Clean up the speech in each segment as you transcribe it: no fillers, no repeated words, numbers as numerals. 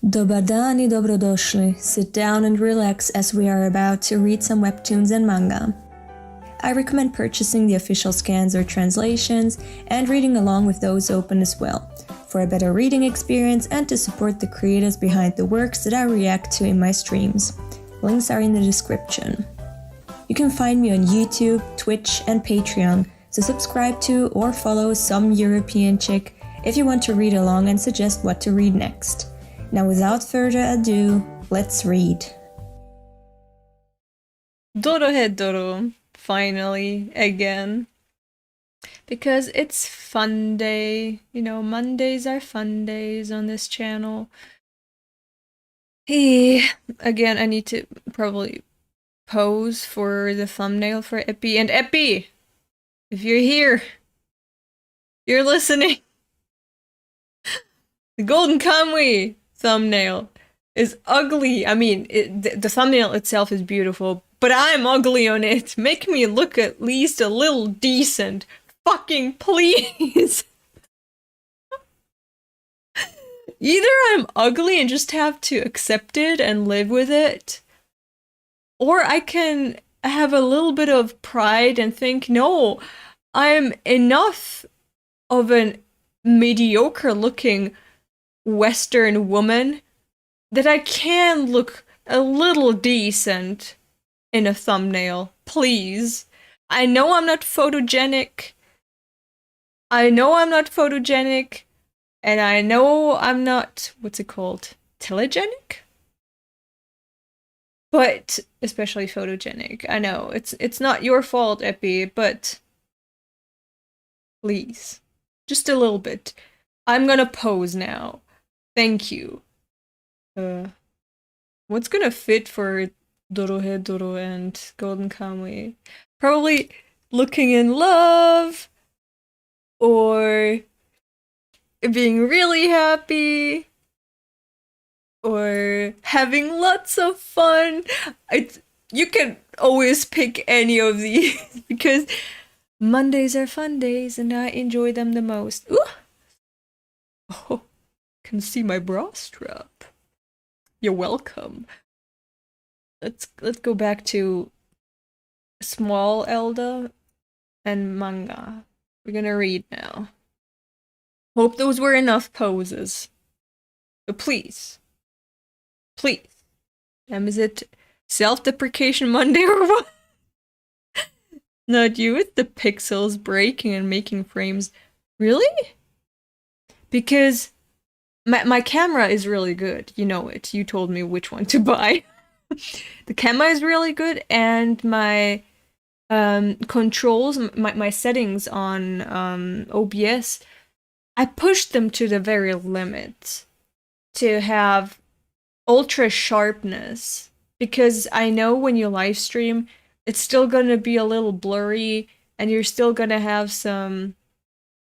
Dobar dan I dobrodošli. Sit down and relax as we are about to read some webtoons and manga. I recommend purchasing the official scans or translations and reading along with those open as well, for a better reading experience and to support the creators behind the works that I react to in my streams. Links are in the description. You can find me on YouTube, Twitch and Patreon, so subscribe to or follow SomeEuropeanChick if you want to read along and suggest what to read next. Now without further ado, let's read. Dorohedoro, finally, again. Because it's fun day. You know, Mondays are fun days on this channel. Again, I need to probably pose for the thumbnail for Epi. And Epi! If you're here, you're listening. The Golden Kamuy thumbnail is ugly. I mean, the thumbnail itself is beautiful, but I'm ugly on it. Make me look at least a little decent. Fucking please. Either I'm ugly and just have to accept it and live with it, or I can have a little bit of pride and think, no, I'm enough of an mediocre looking Western woman that I can look a little decent in a thumbnail. Please. I know I'm not photogenic. And I know I'm not, what's it called? Telegenic? But especially photogenic. I know, it's not your fault, Epi, but please. Just a little bit. I'm gonna pose now. Thank you. What's gonna fit for Dorohedoro and Golden Kamuy? Probably looking in love, or being really happy, or having lots of fun. You can always pick any of these because Mondays are fun days and I enjoy them the most. Ooh! Oh, can see my bra strap. You're welcome. Let's go back to small Elda and manga. We're gonna read now. Hope those were enough poses. But please. Please. Is it self-deprecation Monday or what? Not you, it's the pixels breaking and making frames. Really? Because my camera is really good. You know it. You told me which one to buy. The camera is really good, and my controls, my settings on OBS, I pushed them to the very limit to have ultra sharpness, because I know when you live stream, it's still gonna be a little blurry, and you're still gonna have some,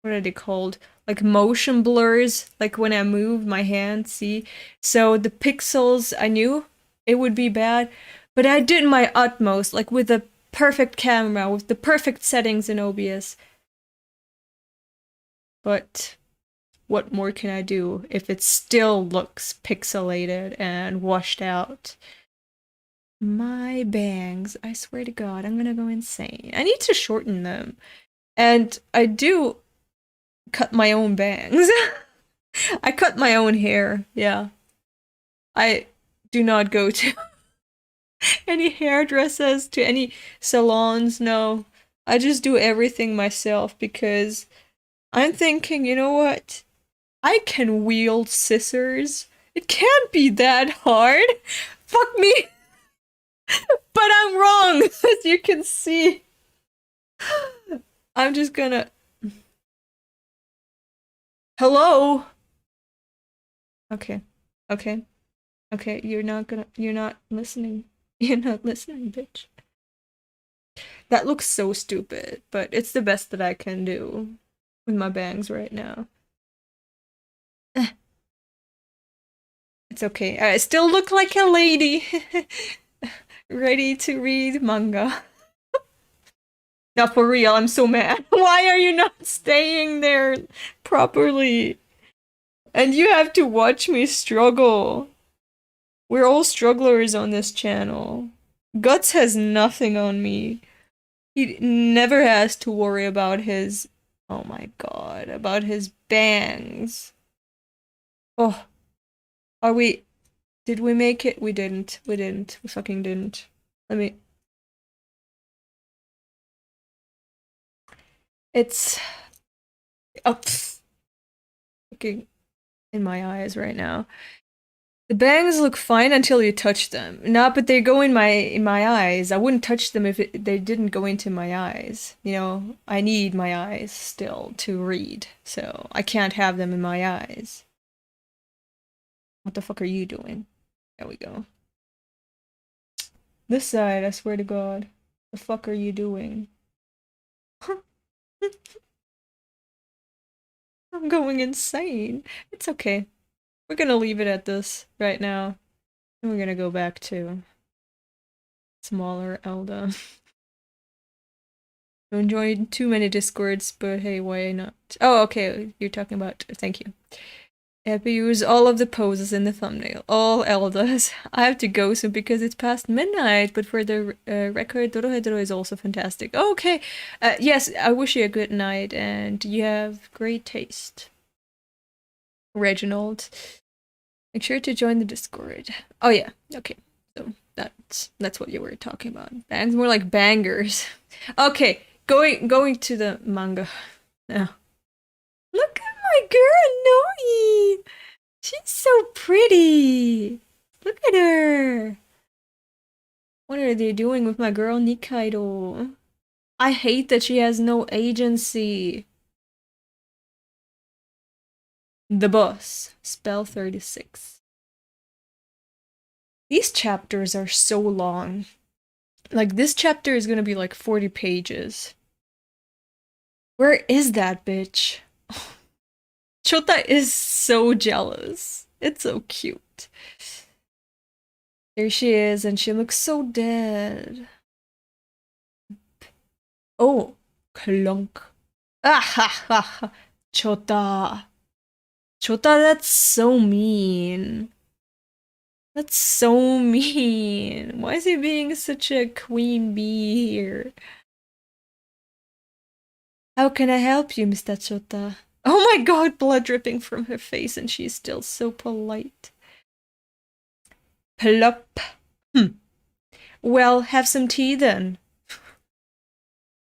what are they called? Like motion blurs, like when I move my hand, see? So the pixels, I knew it would be bad, but I did my utmost, like with the perfect camera, with the perfect settings in OBS. But what more can I do if it still looks pixelated and washed out? My bangs, I swear to God, I'm gonna go insane. I need to shorten them. And I do cut my own bangs. I cut my own hair, yeah. I do not go to any hairdressers, to any salons, no. I just do everything myself because I'm thinking, you know what? I can wield scissors. It can't be that hard. Fuck me. But I'm wrong, as you can see. I'm just gonna... Hello? Okay. You're not listening. You're not listening, bitch. That looks so stupid, but it's the best that I can do with my bangs right now. It's okay. I still look like a lady. Ready to read manga. Now for real, I'm so mad. Why are you not staying there properly? And you have to watch me struggle. We're all strugglers on this channel. Guts has nothing on me. He never has to worry about his... Oh my god, about his bangs. Oh. Are we... Did we make it? We didn't. We didn't. We fucking didn't. Let me... It's... up. Looking in my eyes right now. The bangs look fine until you touch them. No, but they go in my eyes. I wouldn't touch them if they didn't go into my eyes. You know, I need my eyes still to read, so I can't have them in my eyes. What the fuck are you doing? There we go. This side, I swear to God. The fuck are you doing? I'm going insane. It's okay. We're gonna leave it at this right now. And we're gonna go back to smaller Elda. Don't join too many discords, but hey, why not? Oh, okay, you're talking about... Thank you. Happy use all of the poses in the thumbnail. All Eldas. I have to go soon because it's past midnight, but for the record, Dorohedoro is also fantastic. Okay, yes, I wish you a good night, and you have great taste. Reginald. Make sure to join the Discord. Oh yeah, okay. So that's what you were talking about. Bangs, more like bangers. Okay, going to the manga now. Look at my girl Noi. She's so pretty. Look at her. What are they doing with my girl Nikaido? I hate that she has no agency. The boss. Spell 36. These chapters are so long. Like, this chapter is gonna be like 40 pages. Where is that bitch? Chota is so jealous. It's so cute. There she is, and she looks so dead. Oh, clunk. Ah ha ha ha. Chota. Chota, that's so mean. That's so mean. Why is he being such a queen bee here? How can I help you, Mr. Chota? Oh my god, blood dripping from her face, and she's still so polite. Plop. Well, have some tea then.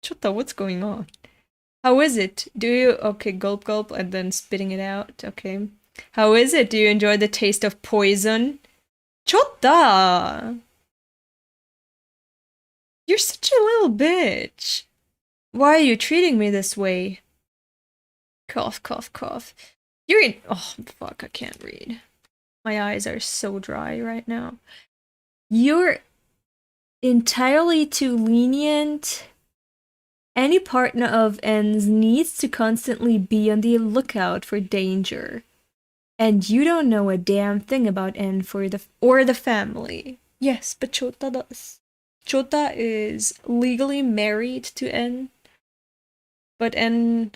Chota, what's going on? How is it? Do you... Okay, gulp gulp, and then spitting it out. Okay. How is it? Do you enjoy the taste of poison? Chota! You're such a little bitch. Why are you treating me this way? Cough, cough, cough. You're in... Oh, fuck, I can't read. My eyes are so dry right now. You're entirely too lenient. Any partner of N's needs to constantly be on the lookout for danger. And you don't know a damn thing about N or the family. Yes, but Chota does. Chota is legally married to N. But N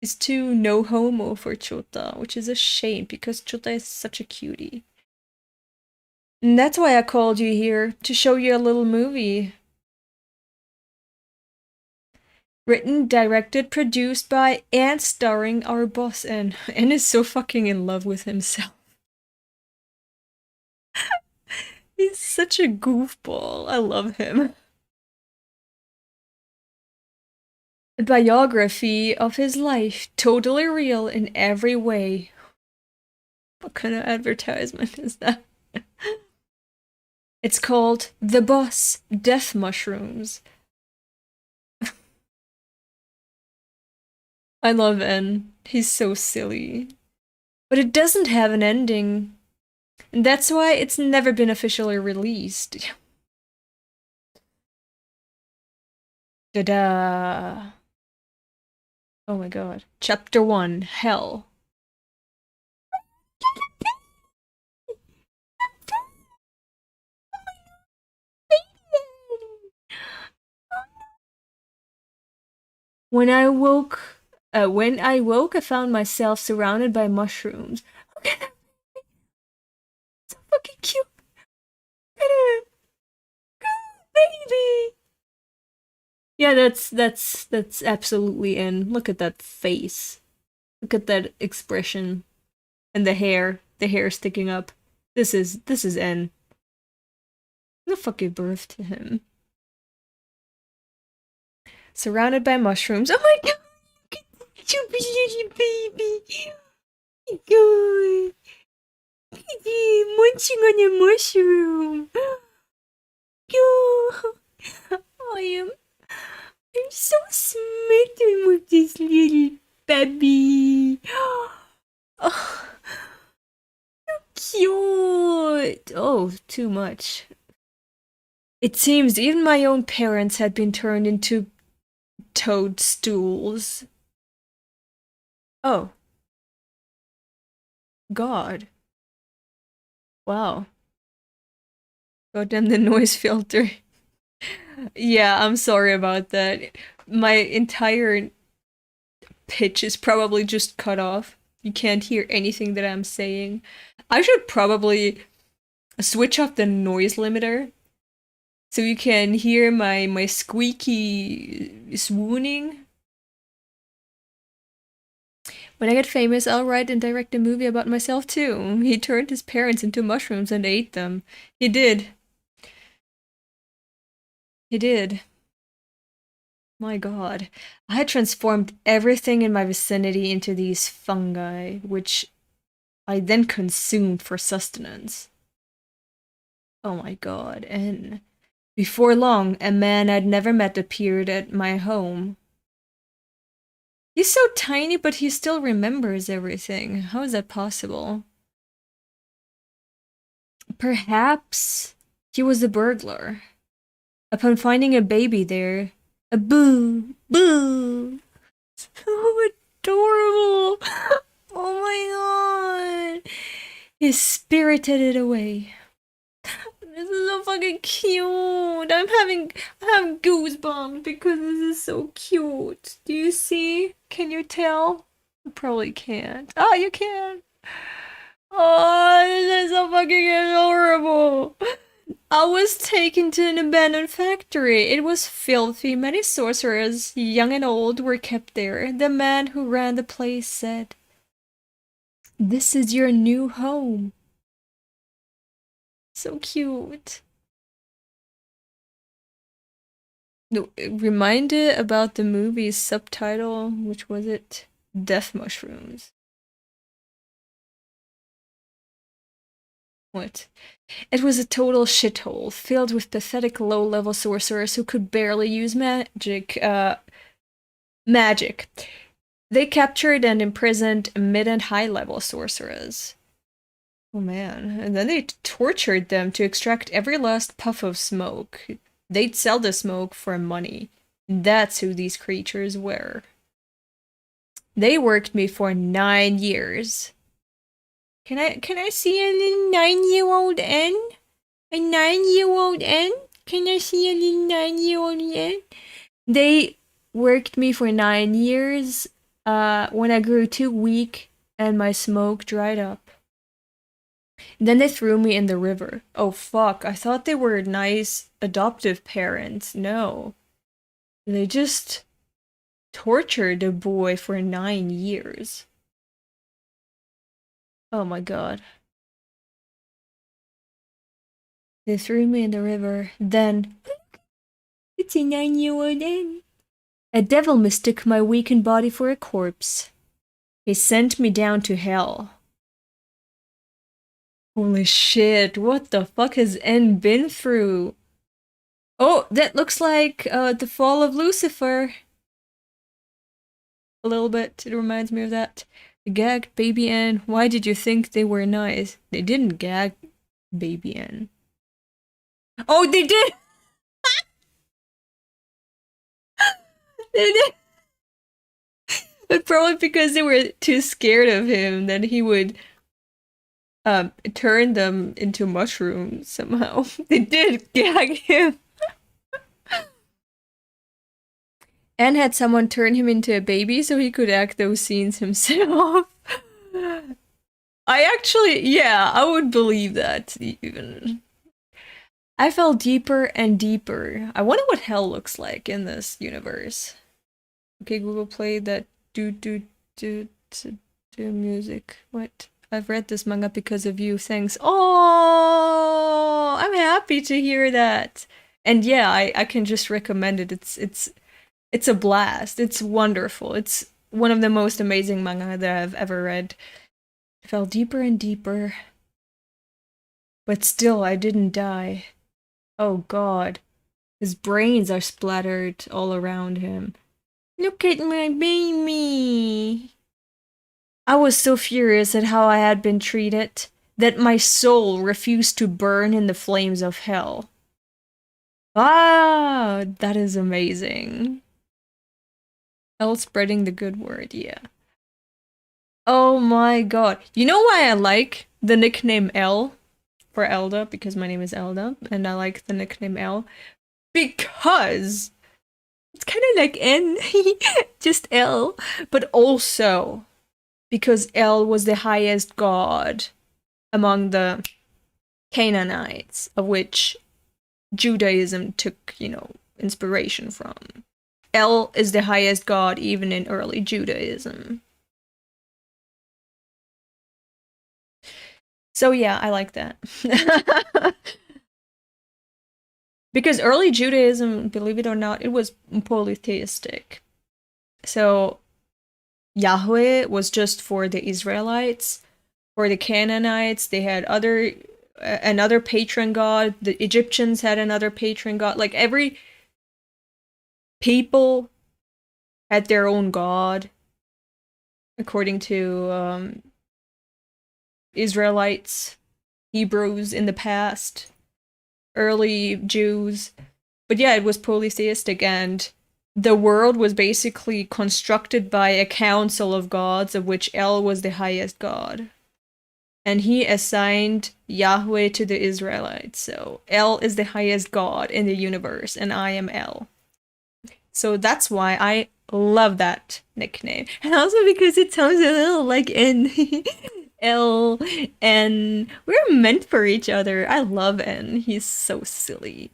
is too no homo for Chota, which is a shame because Chota is such a cutie. And that's why I called you here, to show you a little movie. Written, directed, produced by, and starring our boss N. N is so fucking in love with himself. He's such a goofball. I love him. A biography of his life, totally real in every way. What kind of advertisement is that? It's called The Boss Death Mushrooms. I love N. He's so silly. But it doesn't have an ending. And that's why it's never been officially released. Da-da! Oh my god. Chapter 1, Hell. When I woke When I woke, I found myself surrounded by mushrooms. Look at that baby. So fucking cute. Look at him. Baby. Yeah, that's absolutely in. Look at that face. Look at that expression. And the hair sticking up. This is N. I'm gonna fucking birth to him. Surrounded by mushrooms. Oh my god! Look at the chubby little baby! Oh my god! Munching on a mushroom! Oh, I'm so smitten with this little baby! Oh, cute! Oh, too much. It seems even my own parents had been turned into toadstools. Oh. God. Wow. Goddamn the noise filter. Yeah, I'm sorry about that. My entire pitch is probably just cut off. You can't hear anything that I'm saying. I should probably switch off the noise limiter so you can hear my squeaky swooning. When I get famous, I'll write and direct a movie about myself too. He turned his parents into mushrooms and ate them. He did. He did. My god. I had transformed everything in my vicinity into these fungi, which I then consumed for sustenance. Oh my god, and before long, a man I'd never met appeared at my home. He's so tiny, but he still remembers everything. How is that possible? Perhaps he was a burglar. Upon finding a baby there, a boo, boo. So adorable. Oh my god. He spirited it away. This is so fucking cute. I'm having goosebumps because this is so cute. Do you see? Can you tell? You probably can't. Oh, you can. Oh, this is so fucking adorable. I was taken to an abandoned factory. It was filthy. Many sorcerers, young and old, were kept there. The man who ran the place said, "This is your new home." So cute. No, reminded about the movie's subtitle, which was it? Death Mushrooms. What? It was a total shithole, filled with pathetic low-level sorcerers who could barely use magic. They captured and imprisoned mid and high-level sorcerers. Oh man, and then they tortured them to extract every last puff of smoke. They'd sell the smoke for money. That's who these creatures were. They worked me for 9 years. Can I see a little 9-year-old N? A 9-year-old N? Can I see a little 9-year-old N? They worked me for 9 years, when I grew too weak and my smoke dried up. Then they threw me in the river. Oh fuck, I thought they were nice adoptive parents. No. They just tortured a boy for 9 years. Oh my god. They threw me in the river. Then, it's a 9-year-old N. A devil mistook my weakened body for a corpse. He sent me down to hell. Holy shit, what the fuck has N been through? Oh, that looks like the fall of Lucifer. A little bit, it reminds me of that. Gagged baby N, why did you think they were nice? They didn't gag baby N. Oh, they did! They did! But probably because they were too scared of him that he would turn them into mushrooms somehow. They did gag him. and had someone turn him into a baby so he could act those scenes himself. I would believe that even. I fell deeper and deeper. I wonder what hell looks like in this universe. Okay, Google, play that do music. What? I've read this manga because of you. Thanks. Oh, I'm happy to hear that. And yeah, I can just recommend it. It's a blast. It's wonderful. It's one of the most amazing manga that I've ever read. I fell deeper and deeper. But still, I didn't die. Oh god. His brains are splattered all around him. Look at my baby! I was so furious at how I had been treated that my soul refused to burn in the flames of hell. Ah, that is amazing. Hell spreading the good word, yeah. Oh my god. You know why I like the nickname L for Elda? Because my name is Elda, and I like the nickname L. Because it's kind of like N, just L, but also because El was the highest god among the Canaanites, of which Judaism took, inspiration from. El is the highest god even in early Judaism. So yeah, I like that. Because early Judaism, believe it or not, it was polytheistic. So Yahweh was just for the Israelites. For the Canaanites, they had another patron god. The Egyptians had another patron god. Like, every people had their own god, according to Israelites, Hebrews in the past, early Jews. But yeah, it was polytheistic, and the world was basically constructed by a council of gods, of which El was the highest god. And he assigned Yahweh to the Israelites. So El is the highest god in the universe, and I am El. So that's why I love that nickname. And also because it sounds a little like N. L, N. We're meant for each other. I love N. He's so silly.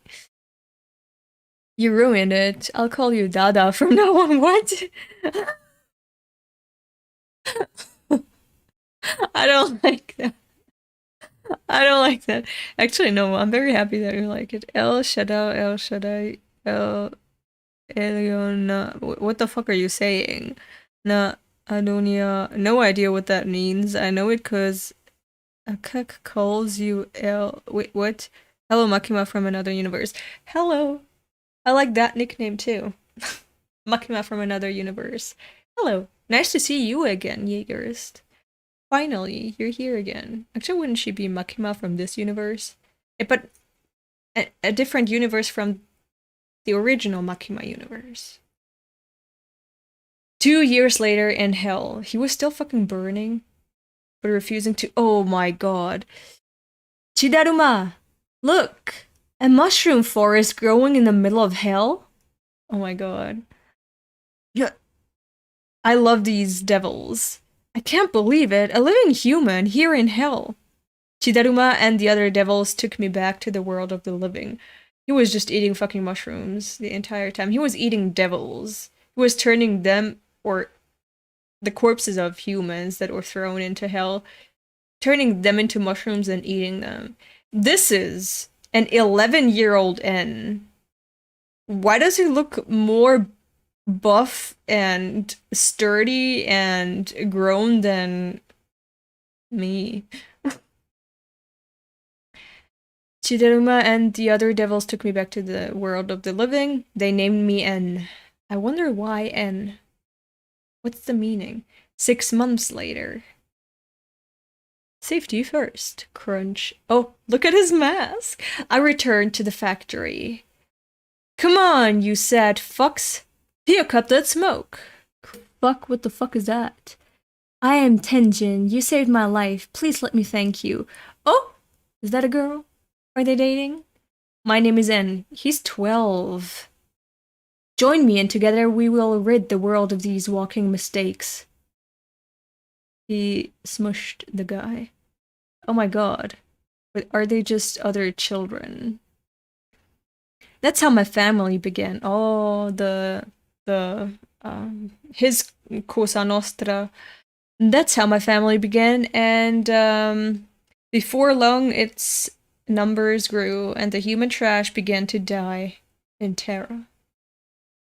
You ruined it. I'll call you Dada from now on. What? I don't like that. I don't like that. Actually, no, I'm very happy that you like it. El Shaddai, El Elyon. What the fuck are you saying? Na Adonia. No idea what that means. I know it because Akak calls you El. Wait, what? Hello, Makima from another universe. Hello. I like that nickname too. Makima from another universe. Hello. Nice to see you again, Jaegerist. Finally, you're here again. Actually, wouldn't she be Makima from this universe? But a different universe from the original Makima universe. 2 years later in hell, he was still fucking burning, but refusing to— oh my god. Chidaruma! Look! A mushroom forest growing in the middle of hell? Oh my god. Yeah. I love these devils. I can't believe it. A living human here in hell. Chidaruma and the other devils took me back to the world of the living. He was just eating fucking mushrooms the entire time. He was eating devils. He was turning them, or the corpses of humans that were thrown into hell, turning them into mushrooms and eating them. This is an 11-year-old N. Why does he look more buff and sturdy and grown than me? Chidaruma and the other devils took me back to the world of the living. They named me N. I wonder why N. What's the meaning? 6 months later. Safety first. Crunch. Oh, look at his mask. I returned to the factory. Come on, you sad fucks. Here, cut that smoke. Fuck, what the fuck is that? I am Tenjin. You saved my life. Please let me thank you. Oh, is that a girl? Are they dating? My name is N. He's 12. Join me and together we will rid the world of these walking mistakes. He smushed the guy. Oh my god. But are they just other children? That's how my family began. Oh, his Cosa Nostra. That's how my family began, and before long its numbers grew and the human trash began to die in terror.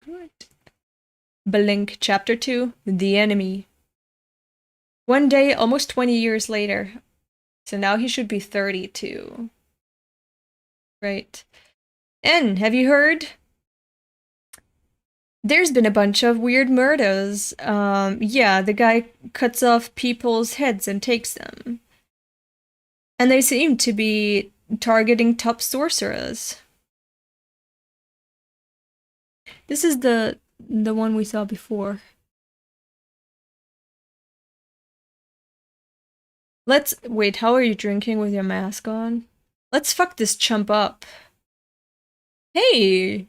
Right. Blink, Chapter 2, The Enemy. One day, almost 20 years later, so now he should be 32. Right. And have you heard? There's been a bunch of weird murders. Yeah, the guy cuts off people's heads and takes them. And they seem to be targeting top sorcerers. This is the one we saw before. Wait, how are you drinking with your mask on? Let's fuck this chump up. Hey!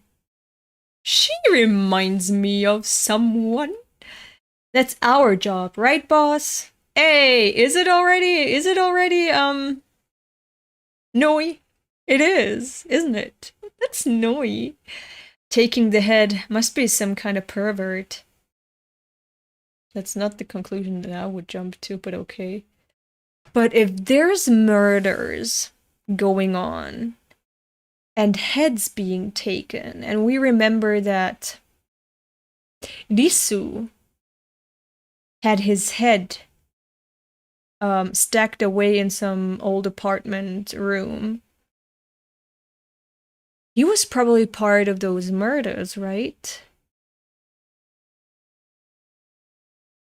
She reminds me of someone. That's our job, right, boss? Hey, is it already, Noi? It is, isn't it? That's Noi. Taking the head must be some kind of pervert. That's not the conclusion that I would jump to, but okay. But if there's murders going on, and heads being taken, and we remember that Risu had his head stacked away in some old apartment room. He was probably part of those murders, right?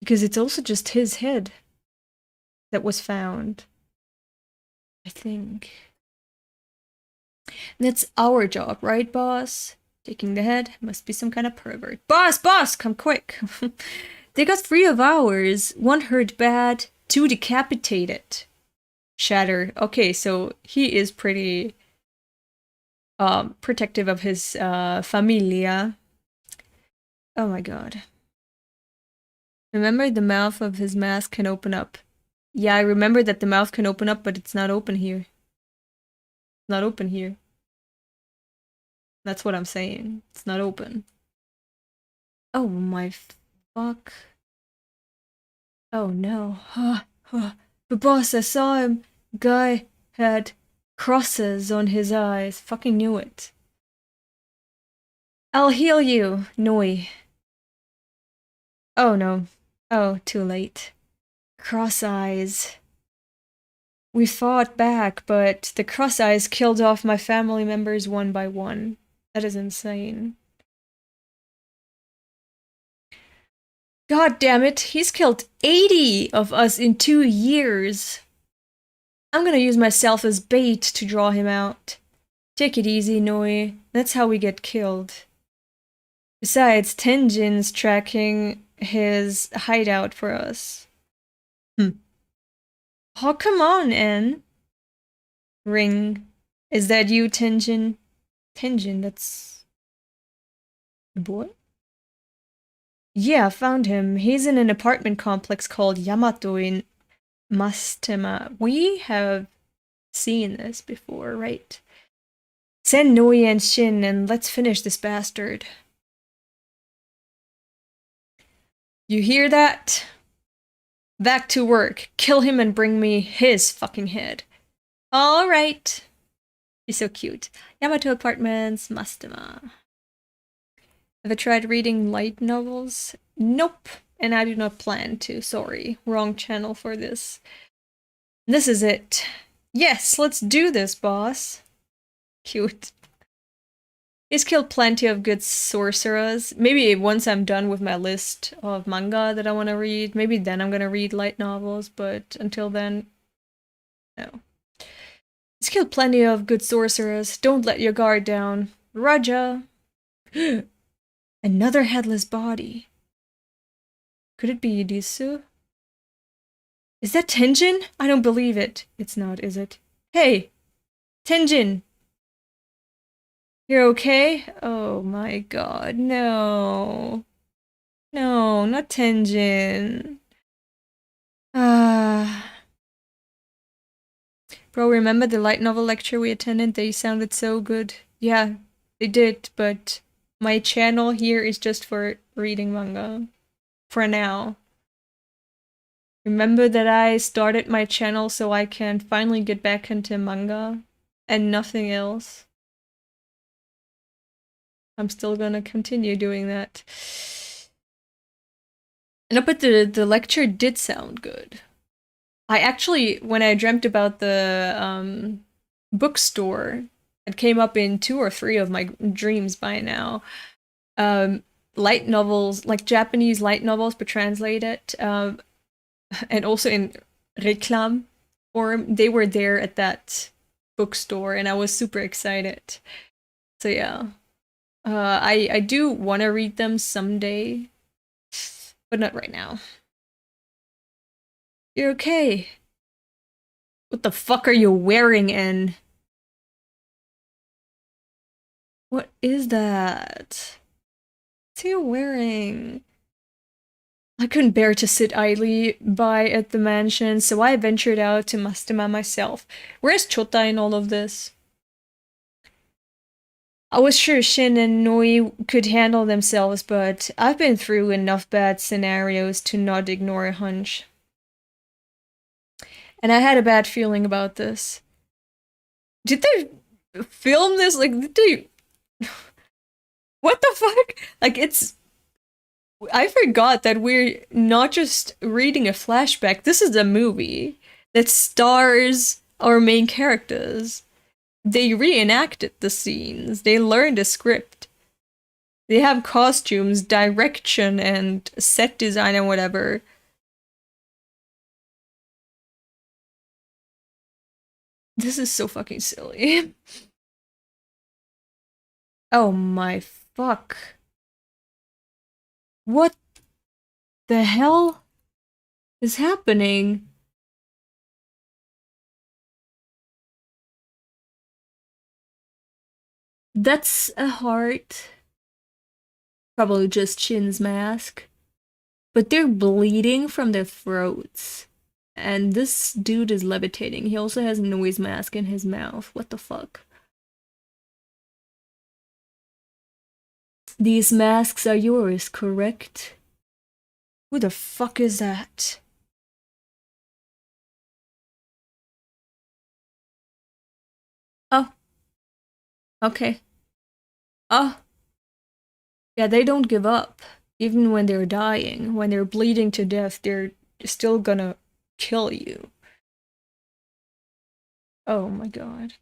Because it's also just his head that was found, I think. That's our job, right, boss? Taking the head must be some kind of pervert. Boss, come quick. They got 3 of ours. 1 hurt bad, 2 decapitated. Shatter. Okay, so he is pretty protective of his familia. Oh my god. Remember the mouth of his mask can open up. Yeah, I remember that the mouth can open up, but it's not open here. Not open here. That's what I'm saying. It's not open. Oh my fuck. Oh no. But boss, I saw him. Guy had crosses on his eyes. Fucking knew it. I'll heal you, Noi. Oh no. Oh, too late. Cross eyes. We fought back, but the cross eyes killed off my family members one by one. That is insane. God damn it, he's killed 80 of us in 2 years. I'm gonna use myself as bait to draw him out. Take it easy, Noi. That's how we get killed. Besides, Tenjin's tracking his hideout for us. Oh, come on, En. Ring. Is that you, Tenjin? Tenjin, that's... the boy? Yeah, I found him. He's in an apartment complex called Yamato in Mastema. We have seen this before, right? Send Noi and Shin and let's finish this bastard. You hear that? Back to work. Kill him and bring me his fucking head. Alright. He's so cute. Yamato Apartments, Mastema. Have I tried reading light novels? Nope. And I do not plan to. Sorry. Wrong channel for this. This is it. Yes, let's do this, boss. Cute. He's killed plenty of good sorcerers. Maybe once I'm done with my list of manga that I want to read, maybe then I'm gonna read light novels, but until then, no. He's killed plenty of good sorcerers. Don't let your guard down. Raja! Another headless body. Could it be Yidisu? Is that Tenjin? I don't believe it. It's not, is it? Hey! Tenjin! You're okay? Oh my god, no. No, not Tenjin. Ah. Bro, remember the light novel lecture we attended? They sounded so good. Yeah, they did, but my channel here is just for reading manga. For now. Remember that I started my channel so I can finally get back into manga and nothing else. I'm still gonna continue doing that. No, but the lecture did sound good. I actually, when I dreamt about the bookstore, it came up in 2 or 3 of my dreams by now. Light novels, like Japanese light novels, but translated, and also in reclam form, they were there at that bookstore, and I was super excited. So yeah, I do want to read them someday, but not right now. You're okay. What the fuck are you wearing, En? What is that? What's he wearing? I couldn't bear to sit idly by at the mansion, so I ventured out to Mastema myself. Where's Chota in all of this? I was sure Shin and Noi could handle themselves, but I've been through enough bad scenarios to not ignore a hunch. And I had a bad feeling about this. Did they film this? Like, did they... What the fuck? Like, it's... I forgot that we're not just reading a flashback. This is a movie that stars our main characters. They reenacted the scenes. They learned a script. They have costumes, direction, and set design and whatever. This is so fucking silly. Oh my fuck. What the hell is happening? That's a heart. Probably just Shin's mask. But they're bleeding from their throats. And this dude is levitating. He also has a noise mask in his mouth. What the fuck? These masks are yours, correct? Who the fuck is that? Oh. Okay. Oh. Yeah, they don't give up. Even when they're dying, when they're bleeding to death, they're still gonna kill you. Oh my god.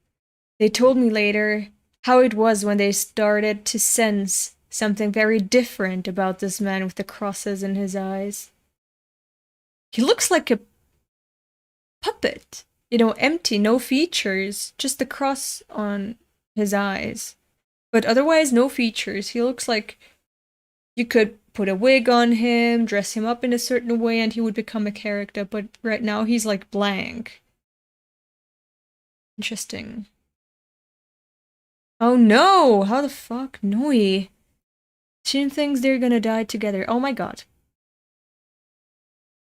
They told me later how it was when they started to sense something very different about this man with the crosses in his eyes. He looks like a puppet. You know, empty, no features, just the cross on his eyes. But otherwise, no features. He looks like you could put a wig on him, dress him up in a certain way, and he would become a character, but right now he's like blank. Interesting. Oh no! How the fuck? Noi. Shin thinks they're gonna die together. Oh my god.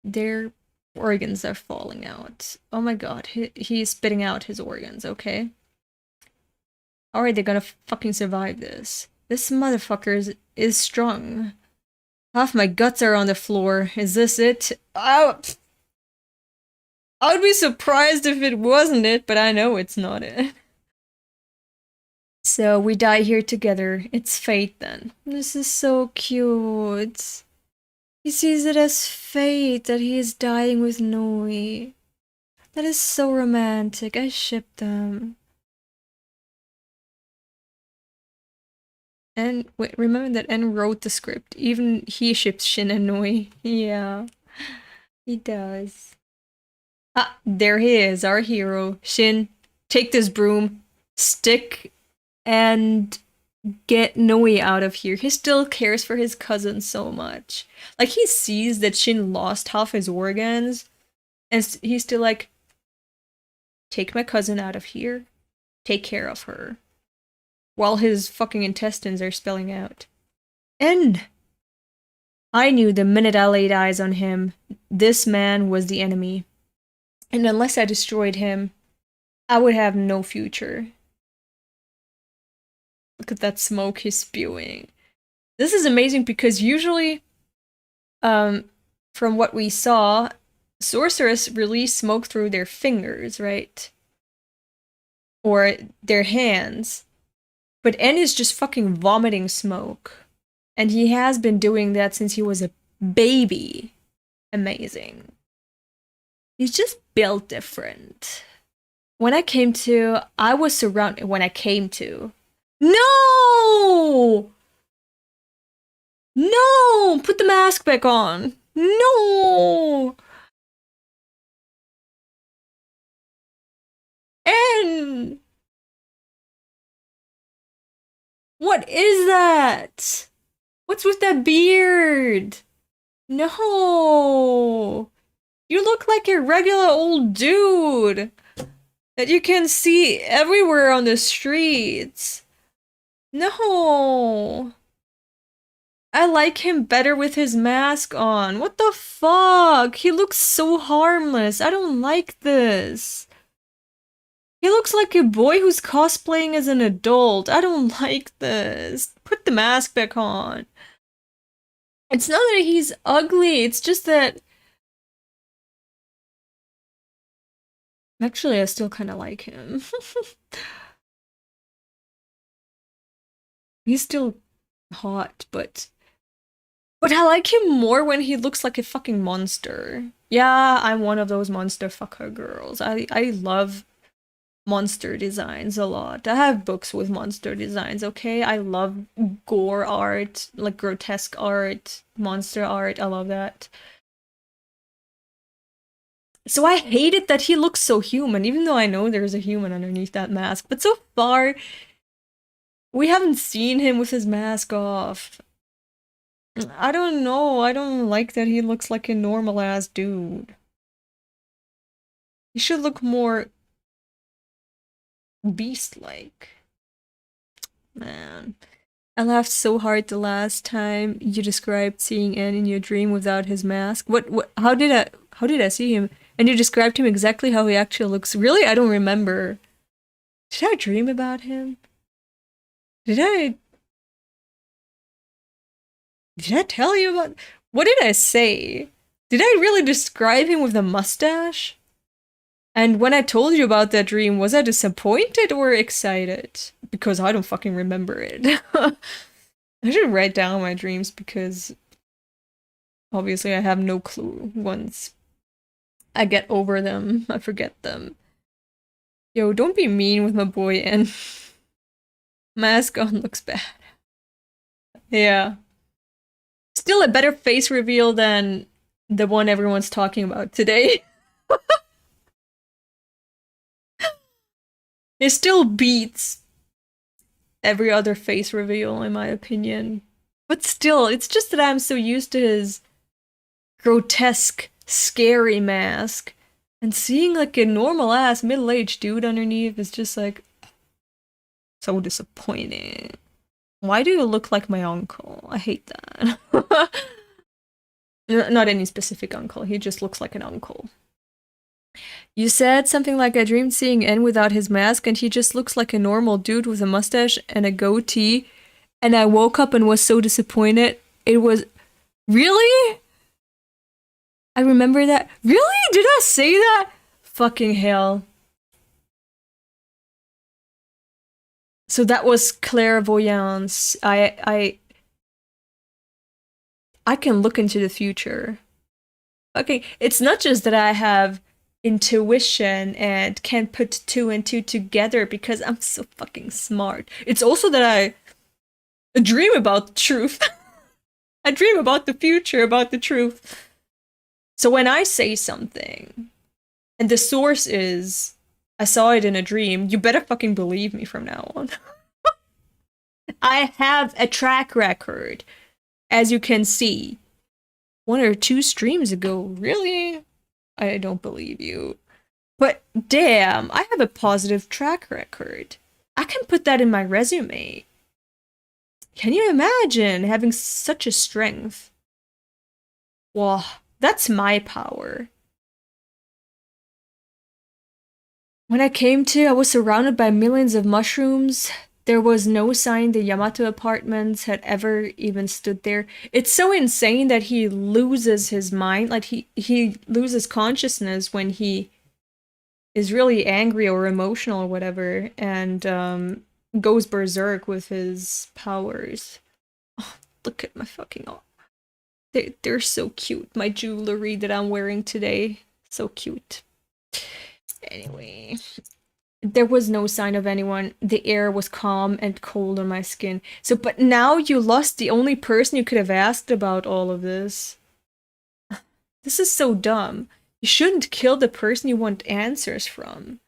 Their organs are falling out. Oh my god. He's spitting out his organs, okay? Alright, they're gonna fucking survive this. This motherfucker is strong. Half my guts are on the floor. Is this it? Oh! I would be surprised if it wasn't it, but I know it's not it. So we die here together. It's fate then. This is so cute. He sees it as fate that he is dying with Noi. That is so romantic. I ship them. And wait, remember that En wrote the script. Even he ships Shin and Noi. Yeah, he does. Ah, there he is, our hero. Shin, take this broom, stick, and get Noi out of here. He still cares for his cousin so much. Like, he sees that Shin lost half his organs, and he's still like, take my cousin out of here. Take care of her. while his fucking intestines are spilling out. And I knew the minute I laid eyes on him, this man was the enemy. And unless I destroyed him, I would have no future. Look at that smoke he's spewing. This is amazing because usually, from what we saw, sorcerers release smoke through their fingers, right? Or their hands. But N is just fucking vomiting smoke. And he has been doing that since he was a baby. Amazing. He's just built different. I was surrounded. No! No! Put the mask back on. No! N! What is that? What's with that beard? No! You look like a regular old dude that you can see everywhere on the streets. No! I like him better with his mask on. What the fuck? He looks so harmless. I don't like this. He looks like a boy who's cosplaying as an adult. I don't like this. Put the mask back on. It's not that he's ugly, it's just that... Actually, I still kind of like him. He's still hot, but I like him more when he looks like a fucking monster. Yeah, I'm one of those monster fucker girls. I love monster designs a lot. I have books with monster designs, okay? I love gore art, like grotesque art, monster art. I love that. So I hate it that he looks so human, even though I know there's a human underneath that mask. But so far, we haven't seen him with his mask off. I don't know. I don't like that he looks like a normal-ass dude. He should look more beast-like. Man. I laughed so hard the last time you described seeing N in your dream without his mask. How did I see him? And you described him exactly how he actually looks. Really? I don't remember. Did I dream about him? Did I tell you about... What did I say? Did I really describe him with a mustache? And when I told you about that dream, was I disappointed or excited? Because I don't fucking remember it. I should write down my dreams because obviously I have no clue. Once I get over them, I forget them. Yo, don't be mean with my boy and mask on looks bad. Yeah. Still a better face reveal than the one everyone's talking about today. It still beats every other face reveal, in my opinion. But still, it's just that I'm so used to his grotesque, scary mask. And seeing like a normal-ass middle-aged dude underneath is just like... so disappointing. Why do you look like my uncle? I hate that. Not any specific uncle, he just looks like an uncle. You said something like I dreamed seeing N without his mask and he just looks like a normal dude with a mustache and a goatee. And I woke up and was so disappointed. It was... Really? I remember that. Really? Did I say that? Fucking hell. So that was clairvoyance. I can look into the future. Okay, it's not just that I have intuition and can put two and two together because I'm so fucking smart. It's also that I dream about the truth. I dream about the future, about the truth. So when I say something, and the source is, I saw it in a dream, you better fucking believe me from now on. I have a track record, as you can see. 1 or 2 streams ago, really? I don't believe you. But damn, I have a positive track record. I I can put that in my resume. Can you imagine having such a strength? Wow, that's my power. When I came to, I was surrounded by millions of mushrooms. There was no sign the Yamato apartments had ever even stood there. It's so insane that he loses his mind, like he loses consciousness when he is really angry or emotional or whatever, and goes berserk with his powers. Oh, look at my fucking they're so cute. My jewelry that I'm wearing today, so cute. Anyway, there was no sign of anyone. The air was calm and cold on my skin. So, but now you lost the only person you could have asked about all of this. This is so dumb. You shouldn't kill the person you want answers from.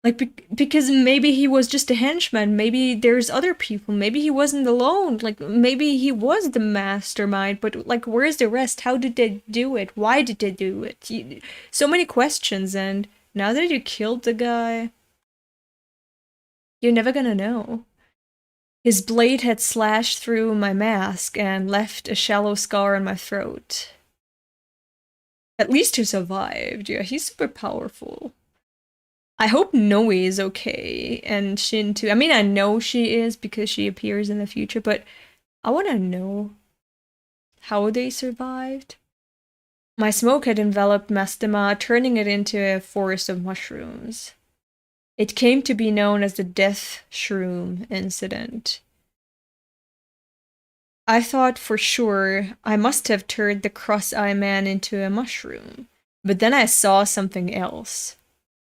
Like, because maybe he was just a henchman, maybe there's other people, maybe he wasn't alone, like, maybe he was the mastermind, but, like, where's the rest? How did they do it? Why did they do it? So many questions, and now that you killed the guy, you're never gonna know. His blade had slashed through my mask and left a shallow scar on my throat. At least he survived. Yeah, he's super powerful. I hope Noe is okay, and Shin too. I mean, I know she is because she appears in the future, but I want to know how they survived. My smoke had enveloped Mastema, turning it into a forest of mushrooms. It came to be known as the Death Shroom Incident. I thought for sure I must have turned the cross-eye man into a mushroom, but then I saw something else.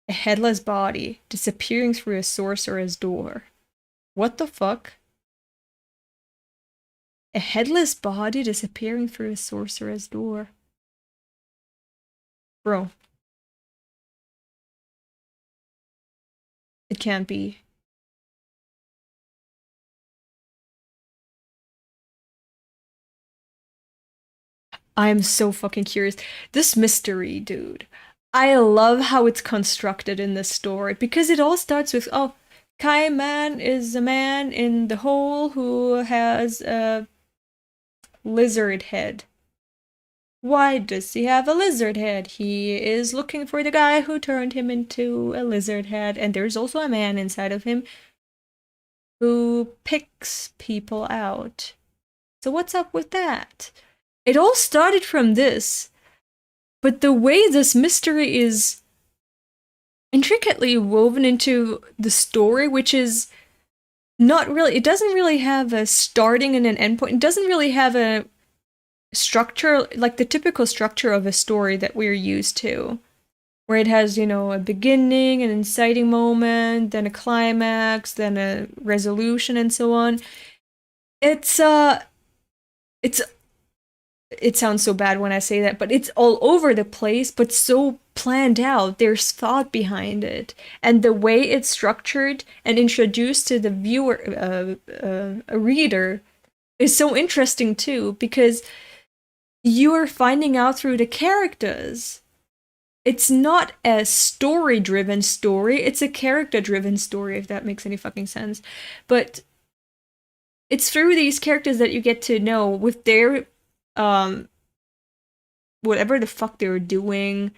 A headless body disappearing through a sorcerer's door. What the fuck? A headless body disappearing through a sorcerer's door. Bro. It can't be. I'm so fucking curious. This mystery, dude. I love how it's constructed in this story, because it all starts with, oh, Kaiman is a man in the hole who has a lizard head. Why does he have a lizard head? He is looking for the guy who turned him into a lizard head, and there's also a man inside of him who picks people out. So what's up with that? It all started from this. But the way this mystery is intricately woven into the story, which is not really, it doesn't really have a starting and an end point. It doesn't really have a structure, like the typical structure of a story that we're used to, where it has, you know, a beginning, an inciting moment, then a climax, then a resolution, and so on. It sounds so bad when I say that, but it's all over the place, but so planned out. There's thought behind it. And the way it's structured and introduced to the viewer, a reader, is so interesting too, because you are finding out through the characters. It's not a story-driven story, it's a character-driven story, if that makes any fucking sense. But it's through these characters that you get to know with their whatever the fuck they're doing,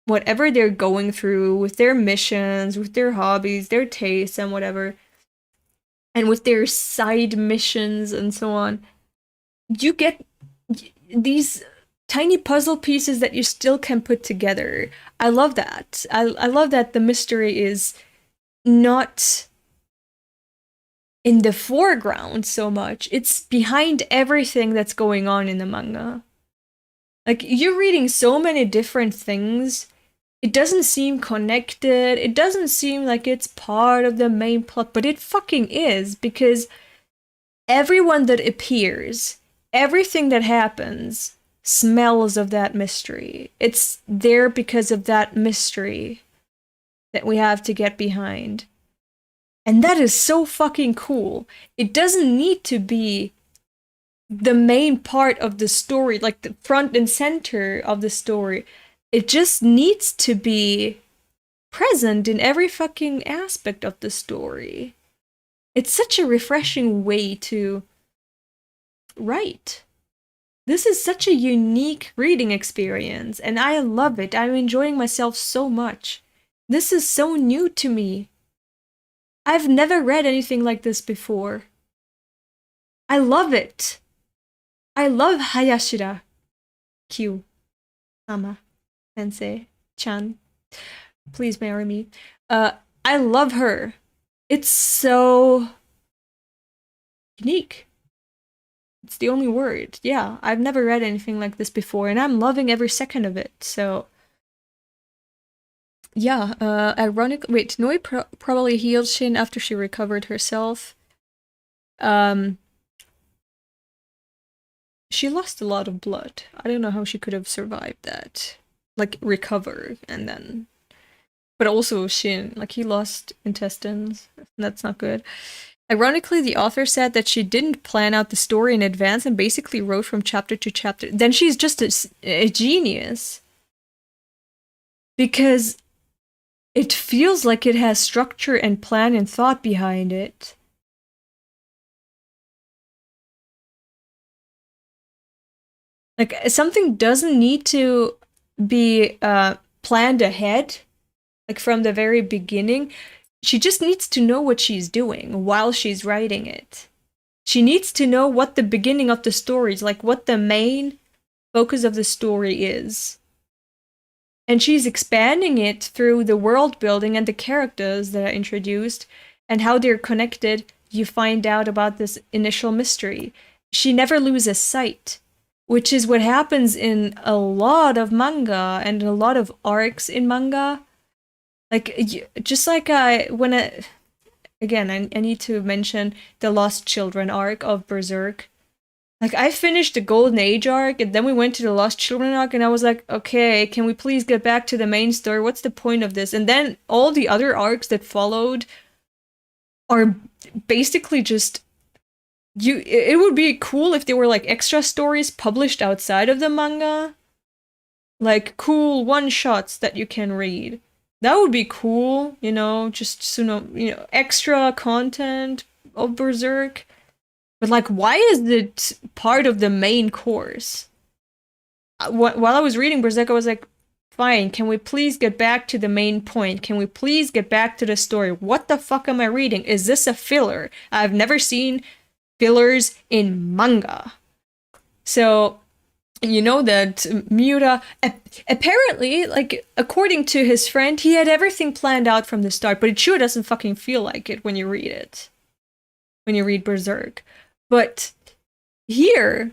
whatever they're going through, with their missions, with their hobbies, their tastes, and whatever, and with their side missions and so on. You get these tiny puzzle pieces that you still can put together. I love that. I love that the mystery is not in the foreground so much. It's behind everything that's going on in the manga. Like, you're reading so many different things. It doesn't seem connected. It doesn't seem like it's part of the main plot, but it fucking is, because everyone that appears, everything that happens, smells of that mystery. It's there because of that mystery that we have to get behind. And that is so fucking cool. It doesn't need to be the main part of the story, like the front and center of the story. It just needs to be present in every fucking aspect of the story. It's such a refreshing way to write. This is such a unique reading experience, and I love it. I'm enjoying myself so much. This is so new to me. I've never read anything like this before. I love it. I love Hayashida. Q. Ama. Sensei. Chan. Please marry me. I love her. It's so unique. It's the only word. Yeah, I've never read anything like this before, and I'm loving every second of it. So, yeah, ironic. Wait, Noi probably healed Shin after she recovered herself. She lost a lot of blood. I don't know how she could have survived that. Like, recover, and then... But also Shin, like, he lost intestines. That's not good. Ironically, the author said that she didn't plan out the story in advance and basically wrote from chapter to chapter. Then she's just a genius. Because it feels like it has structure and plan and thought behind it. Like, something doesn't need to be planned ahead, like from the very beginning. She just needs to know what she's doing while she's writing it. She needs to know what the beginning of the story is, like what the main focus of the story is. And she's expanding it through the world building and the characters that are introduced and how they're connected. You find out about this initial mystery. She never loses sight, which is what happens in a lot of manga and a lot of arcs in manga. Like, just like I need to mention the Lost Children arc of Berserk. Like, I finished the Golden Age arc, and then we went to the Lost Children arc, and I was like, okay, can we please get back to the main story? What's the point of this? And then all the other arcs that followed are basically just... It would be cool if they were, like, extra stories published outside of the manga. Like, cool one-shots that you can read. That would be cool, you know, just, you know, extra content of Berserk. But, like, why is it part of the main course? While I was reading Berserk, I was like, fine, can we please get back to the main point? Can we please get back to the story? What the fuck am I reading? Is this a filler? I've never seen fillers in manga. So... You know that Miura, apparently, like, according to his friend, he had everything planned out from the start, but it sure doesn't fucking feel like it when you read it. When you read Berserk. But here,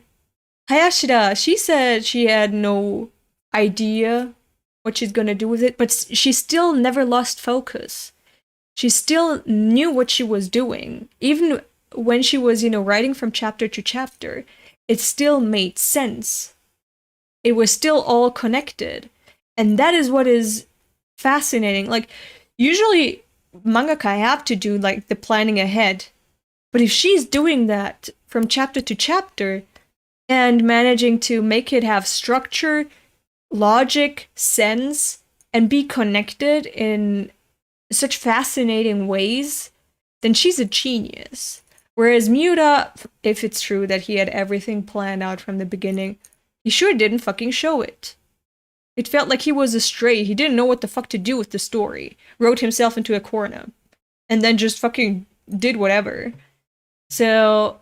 Hayashida, she said she had no idea what she's gonna do with it, but she still never lost focus. She still knew what she was doing. Even when she was, you know, writing from chapter to chapter, it still made sense. It was still all connected. And that is what is fascinating. Like, usually mangaka have to do, like, the planning ahead. But if she's doing that from chapter to chapter and managing to make it have structure, logic, sense, and be connected in such fascinating ways, then she's a genius. Whereas Miura, if it's true that he had everything planned out from the beginning, he sure didn't fucking show it. It felt like he was astray. He didn't know what the fuck to do with the story. Wrote himself into a corner. And then just fucking did whatever. So,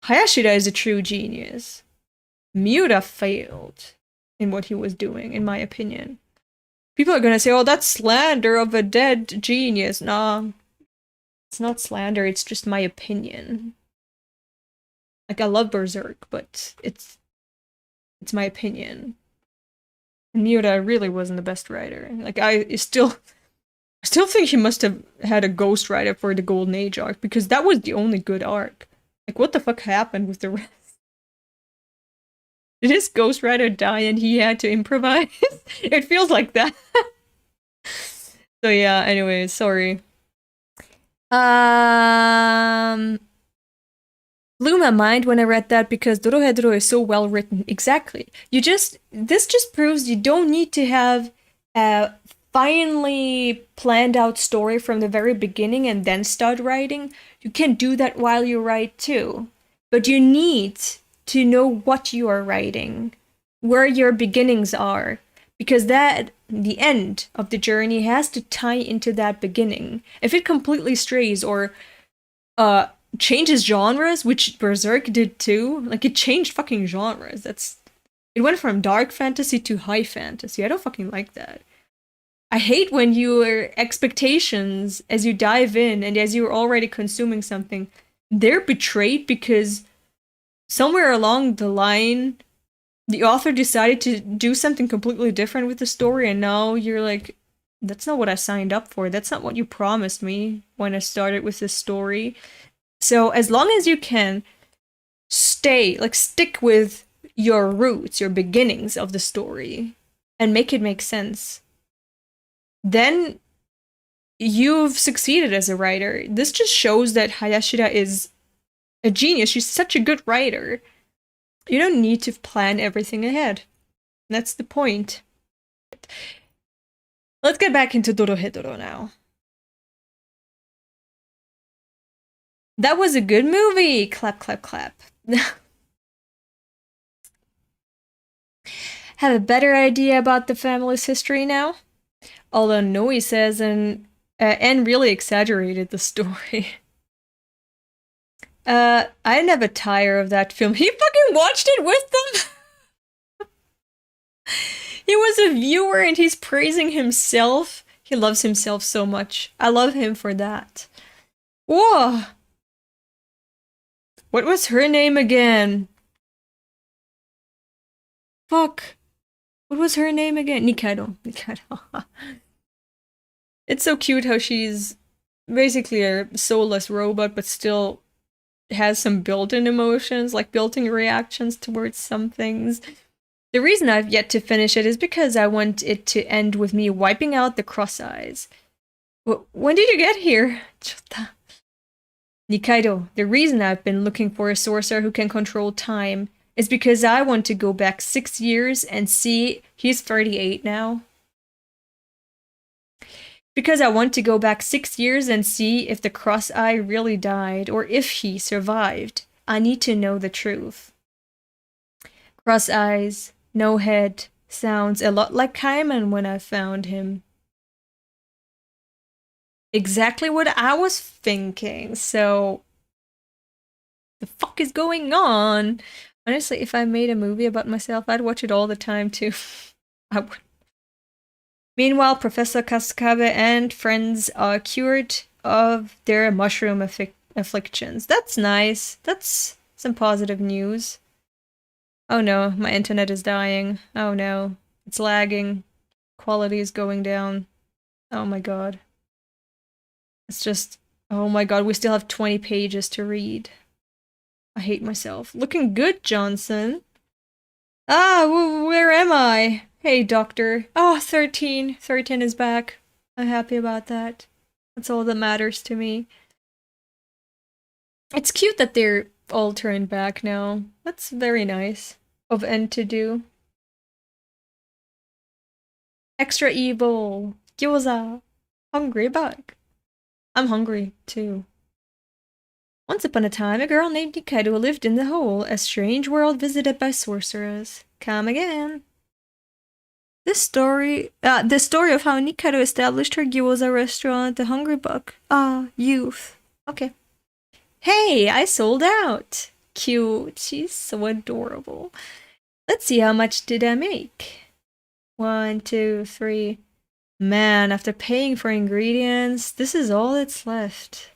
Hayashida is a true genius. Miura failed in what he was doing, in my opinion. People are gonna say, oh, that's slander of a dead genius. Nah. It's not slander, it's just my opinion. Like, I love Berserk, but it's my opinion. And Miura really wasn't the best writer. Like, I still think he must have had a ghostwriter for the Golden Age arc, because that was the only good arc. Like, what the fuck happened with the rest? Did his ghostwriter die and he had to improvise? It feels like that. So yeah, anyway, sorry. Blew my mind when I read that because Dorohedoro is so well written. Exactly. This just proves you don't need to have a finely planned out story from the very beginning and then start writing, you can do that while you write too. But you need to know what you are writing, where your beginnings are, because that the end of the journey has to tie into that beginning. If it completely strays or changes genres, which Berserk did too, like it changed fucking genres. It went from dark fantasy to high fantasy. I don't fucking like that. I hate when your expectations as you dive in and as you're already consuming something, they're betrayed because somewhere along the line, the author decided to do something completely different with the story, and now you're like, that's not what I signed up for. That's not what you promised me when I started with this story. So as long as you can stick with your roots, your beginnings of the story, and make it make sense, then you've succeeded as a writer. This just shows that Hayashida is a genius. She's such a good writer. You don't need to plan everything ahead. That's the point. Let's get back into Dorohedoro now. That was a good movie! Clap, clap, clap. Have a better idea about the family's history now? Although Noi says and really exaggerated the story. I never tire of that film. He fucking watched it with them! He was a viewer and he's praising himself. He loves himself so much. I love him for that. Whoa! What was her name again? Fuck. What was her name again? Nikaido. It's so cute how she's basically a soulless robot, but still has some built-in emotions, like built-in reactions towards some things. The reason I've yet to finish it is because I want it to end with me wiping out the cross eyes. When did you get here? Nikaido, the reason I've been looking for a sorcerer who can control time is because I want to go back 6 years and see he's 38 now. Because I want to go back 6 years and see if the cross-eye really died or if he survived. I need to know the truth. Cross-eyes, no head, sounds a lot like Kaiman when I found him. Exactly what I was thinking, so the fuck is going on? Honestly, if I made a movie about myself, I'd watch it all the time too. I would. Meanwhile, Professor Kasukabe and friends are cured of their mushroom afflictions. That's nice. That's some positive news. Oh no, my internet is dying. Oh no, it's lagging. Quality is going down. Oh my god. It's just, oh my god, we still have 20 pages to read. I hate myself. Looking good, Johnson. Ah, where am I? Hey, doctor. Oh, 13. 13 is back. I'm happy about that. That's all that matters to me. It's cute that they're all turned back now. That's very nice of N to do. Extra evil. Gyoza. Hungry bug. I'm hungry, too. Once upon a time, a girl named Nikaido lived in the hole, a strange world visited by sorcerers. Come again. The story of how Nikaido established her gyoza restaurant, the Hungry Buck. Ah, youth. Okay. Hey, I sold out. Cute. She's so adorable. Let's see, how much did I make? 1, 2, 3. Man, after paying for ingredients, this is all that's left.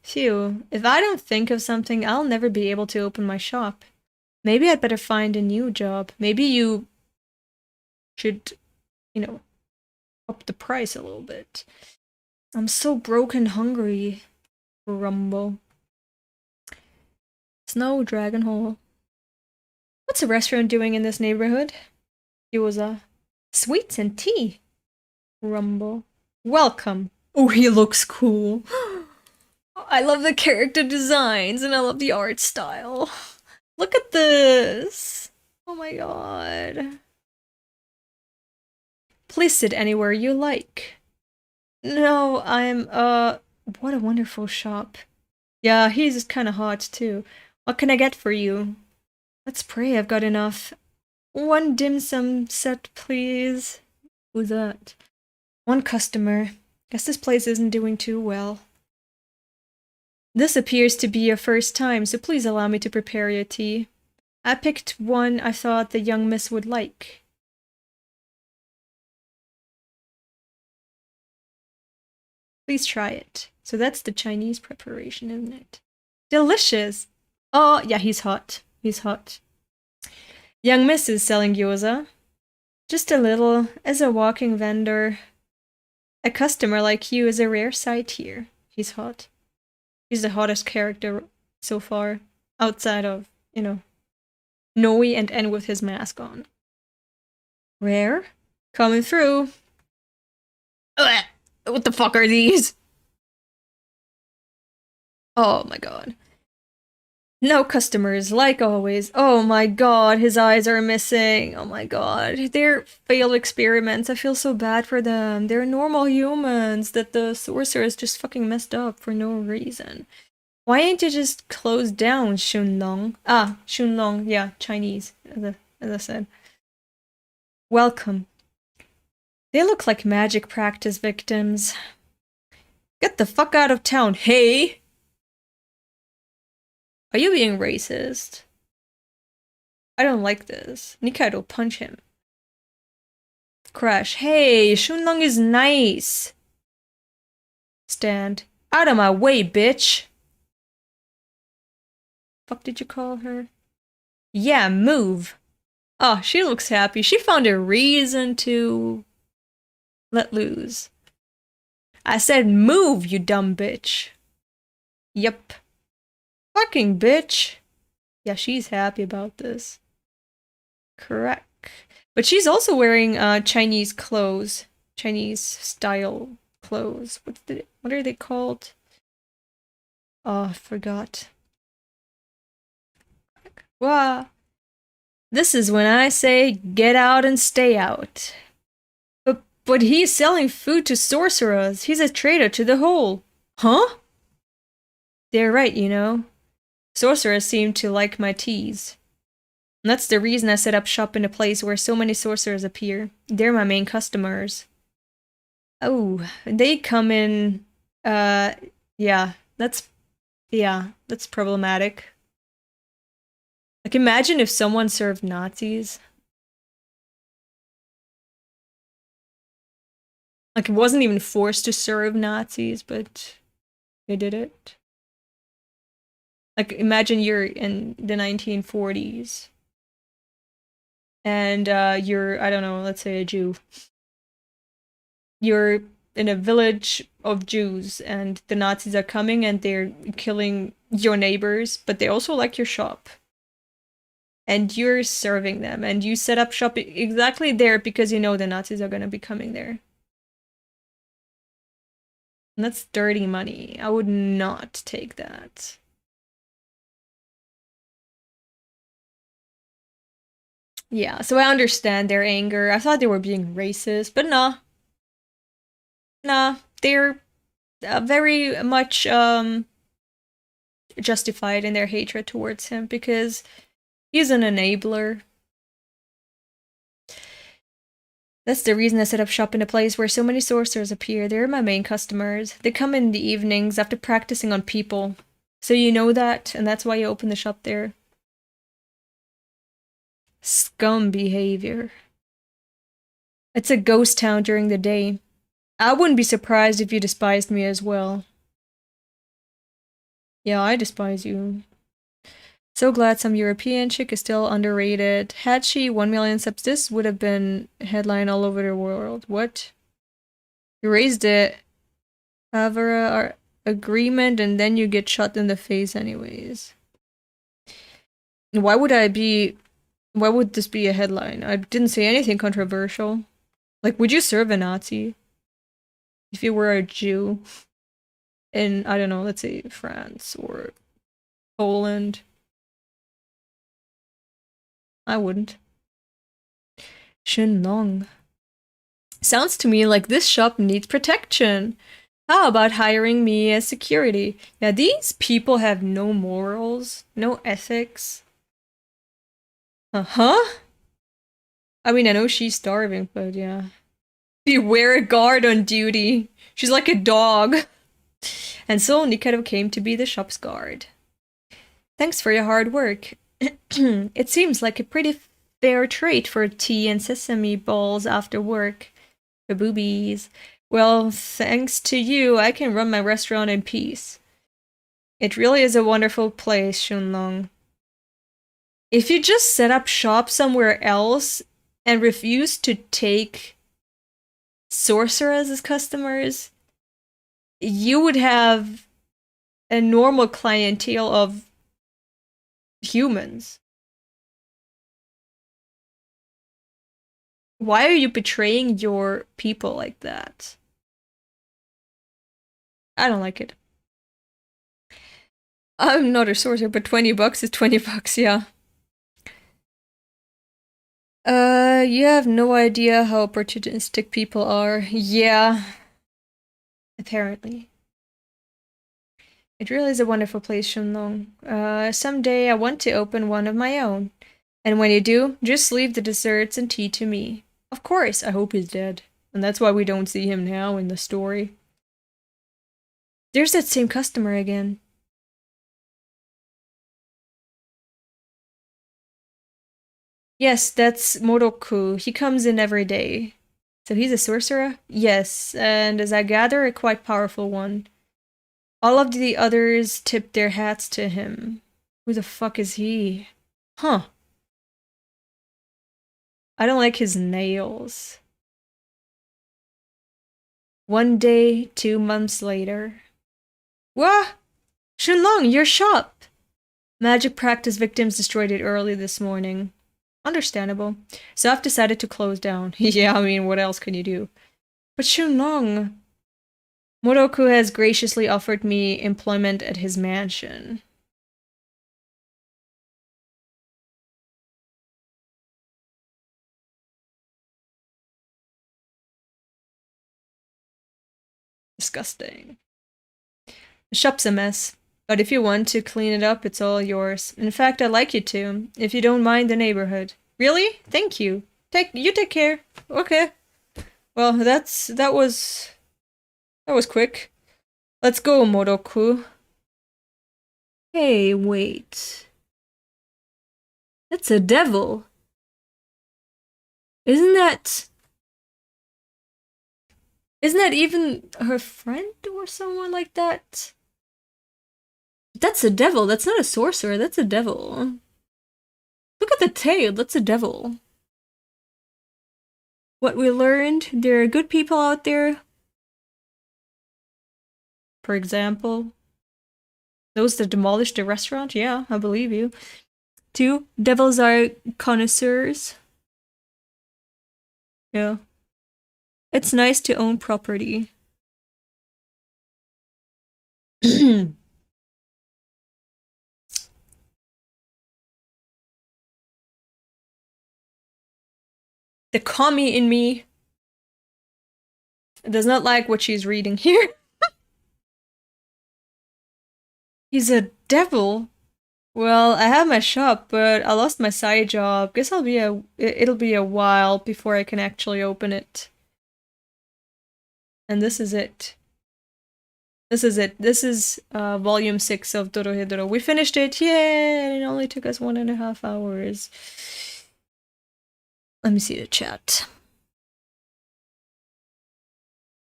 Phew, if I don't think of something, I'll never be able to open my shop. Maybe I'd better find a new job. Maybe you should, up the price a little bit. I'm so broke and hungry. Rumble. Snow Dragon Hole. What's a restaurant doing in this neighborhood? Gyoza. Sweets and tea. Rumble. Welcome. Oh, he looks cool. I love the character designs and I love the art style. Look at this. Oh my god. Please sit anywhere you like. No, what a wonderful shop. Yeah, he's kind of hot too. What can I get for you? Let's pray I've got enough. One dim sum set, please. Who's that? One customer. Guess this place isn't doing too well. This appears to be your first time, so please allow me to prepare your tea. I picked one I thought the young miss would like. Please try it. So that's the Chinese preparation, isn't it? Delicious! Oh, yeah, he's hot. He's hot. Young miss is selling gyoza. Just a little, as a walking vendor. A customer like you is a rare sight here. He's hot. He's the hottest character so far, outside of, you know, Noe and N with his mask on. Rare? Coming through. Ugh, what the fuck are these? Oh my god. No customers, like always. Oh my god, his eyes are missing. Oh my god. They're failed experiments. I feel so bad for them. They're normal humans that the sorceress just fucking messed up for no reason. Why ain't you just closed down, Shunlong? Ah, Shunlong, yeah, Chinese, as I said. Welcome. They look like magic practice victims. Get the fuck out of town, hey! Are you being racist? I don't like this. Nikaido, punch him. Crash. Hey, Shunlong is nice. Stand. Out of my way, bitch. Fuck did you call her? Yeah, move. Oh, she looks happy. She found a reason to let loose. I said move, you dumb bitch. Yep. Fucking bitch. Yeah, she's happy about this. Correct. But she's also wearing Chinese clothes. Chinese style clothes. What are they called? Oh, I forgot. Wow. This is when I say get out and stay out. But he's selling food to sorcerers. He's a traitor to the whole. Huh? They're right, you know. Sorcerers seem to like my teas. And that's the reason I set up shop in a place where so many sorcerers appear. They're my main customers. Oh, they come in, yeah, that's problematic. Like, imagine if someone served Nazis. Like, it wasn't even forced to serve Nazis, but they did it. Like, imagine you're in the 1940s. And, you're, I don't know, let's say a Jew. You're in a village of Jews, and the Nazis are coming, and they're killing your neighbors, but they also like your shop. And you're serving them, and you set up shop exactly there because you know the Nazis are gonna be coming there. And that's dirty money. I would not take that. Yeah, so I understand their anger. I thought they were being racist, but nah. Nah, they're very much justified in their hatred towards him because he's an enabler. That's the reason I set up shop in a place where so many sorcerers appear. They're my main customers. They come in the evenings after practicing on people. So you know that, and that's why you open the shop there. Scum behavior. It's a ghost town during the day. I wouldn't be surprised if you despised me as well. Yeah, I despise you. So glad Some European Chick is still underrated. Had she 1 million subs, this would have been a headline all over the world. What? You raised it. Avara agreement, and then you get shot in the face anyways. Why would this be a headline? I didn't say anything controversial. Like, would you serve a Nazi? If you were a Jew in, I don't know, let's say France or Poland. I wouldn't. Shenlong. Sounds to me like this shop needs protection. How about hiring me as security? Yeah, these people have no morals, no ethics. Uh-huh. I mean, I know she's starving, but yeah. Beware a guard on duty. She's like a dog. And so Nikaido came to be the shop's guard. Thanks for your hard work. It seems like a pretty fair trade for tea and sesame balls after work. The boobies. Well, thanks to you, I can run my restaurant in peace. It really is a wonderful place, Shunlong. If you just set up shop somewhere else and refuse to take sorcerers as customers, you would have a normal clientele of humans. Why are you betraying your people like that? I don't like it. I'm not a sorcerer, but $20 is $20, yeah. You have no idea how opportunistic people are. Yeah. Apparently. It really is a wonderful place, Shunlong. Someday I want to open one of my own. And when you do, just leave the desserts and tea to me. Of course, I hope he's dead. And that's why we don't see him now in the story. There's that same customer again. Yes, that's Moroku. He comes in every day. So he's a sorcerer? Yes, and as I gather, a quite powerful one. All of the others tip their hats to him. Who the fuck is he? Huh. I don't like his nails. 1 day, 2 months later. Wah! Shunlong, your shop! Magic practice victims destroyed it early this morning. Understandable. So I've decided to close down. Yeah, I mean, what else can you do? But Shunlong... Moroku has graciously offered me employment at his mansion. Disgusting. The shop's a mess, but if you want to clean it up, it's all yours. In fact, I'd like you to, if you don't mind the neighborhood. Really? Thank you. You take care. Okay. Well, that was quick. Let's go, Moroku. Hey, wait. That's a devil. Isn't that even her friend or someone like that? That's a devil. That's not a sorcerer. That's a devil. Look at the tail. That's a devil. What we learned, there are good people out there. For example, those that demolished the restaurant. Yeah, I believe you. 2, devils are connoisseurs. Yeah. It's nice to own property. The Kamuy in me does not like what she's reading here. He's a devil? Well, I have my shop, but I lost my side job. Guess it'll be a while before I can actually open it. And this is it. This is it. This is volume 6 of Dorohedoro. We finished it. Yay! It only took us 1.5 hours. Let me see the chat.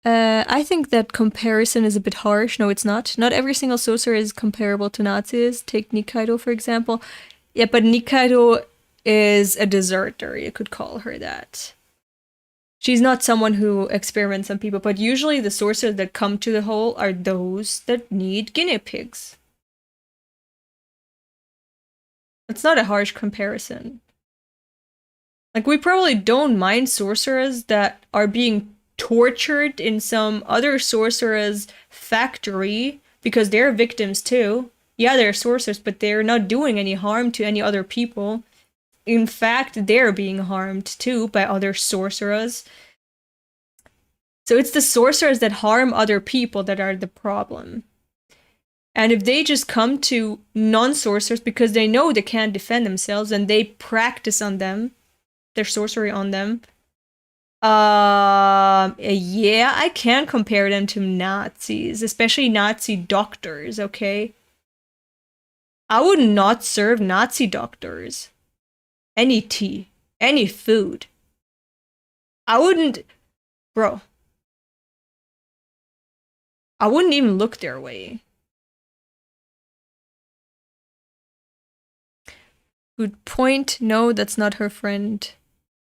I think that comparison is a bit harsh. No, it's not. Not every single sorcerer is comparable to Nazis. Take Nikaido, for example. Yeah, but Nikaido is a deserter. You could call her that. She's not someone who experiments on people, but usually the sorcerers that come to the hole are those that need guinea pigs. It's not a harsh comparison. Like, we probably don't mind sorcerers that are being tortured in some other sorcerer's factory because they're victims too. Yeah, they're sorcerers, but they're not doing any harm to any other people. In fact, they're being harmed too by other sorcerers. So it's the sorcerers that harm other people that are the problem. And if they just come to non-sorcerers because they know they can't defend themselves and they practice on them, their sorcery on them, yeah, I can compare them to Nazis, especially Nazi doctors, okay? I would not serve Nazi doctors. Any tea, any food. I wouldn't, bro. I wouldn't even look their way. Good point. No, that's not her friend.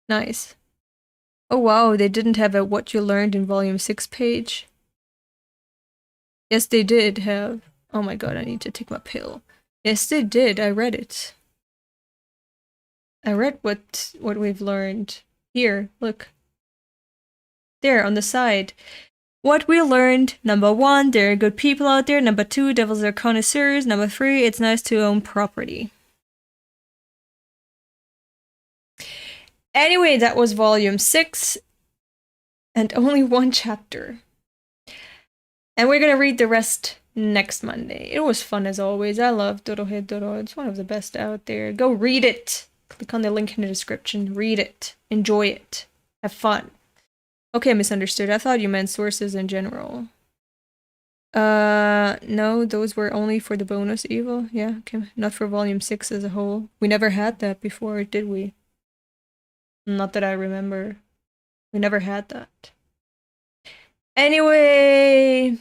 Nice. Oh wow, they didn't have a what you learned in volume 6 page. Yes, they did have. Oh my god, I need to take my pill. Yes, they did. I read it. I read what we've learned. Here, look. There, on the side. What we learned, number 1, there are good people out there. Number 2, devils are connoisseurs. Number 3, it's nice to own property. Anyway, that was volume 6. And only 1 chapter. And we're gonna read the rest next Monday. It was fun as always. I love Dorohedoro. It's one of the best out there. Go read it. Click on the link in the description. Read it. Enjoy it. Have fun. Okay, misunderstood. I thought you meant sources in general. No, those were only for the bonus evil. Yeah, okay. Not for volume 6 as a whole. We never had that before, did we? Not that I remember. We never had that. Anyway,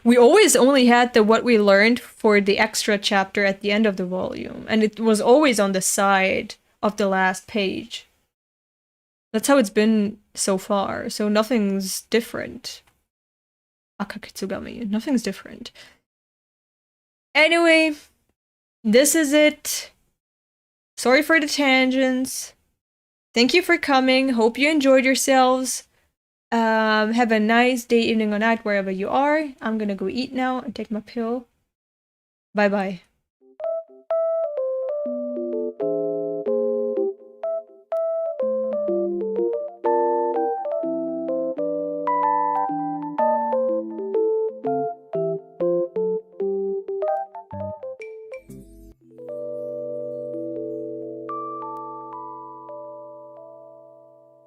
we always only had the what we learned for the extra chapter at the end of the volume, and it was always on the side of the last page. That's how it's been so far, so nothing's different. Akakitsugami, nothing's different. Anyway, this is it. Sorry for the tangents. Thank you for coming. Hope you enjoyed yourselves. Have a nice day, evening, or night, wherever you are. I'm gonna go eat now and take my pill. Bye-bye.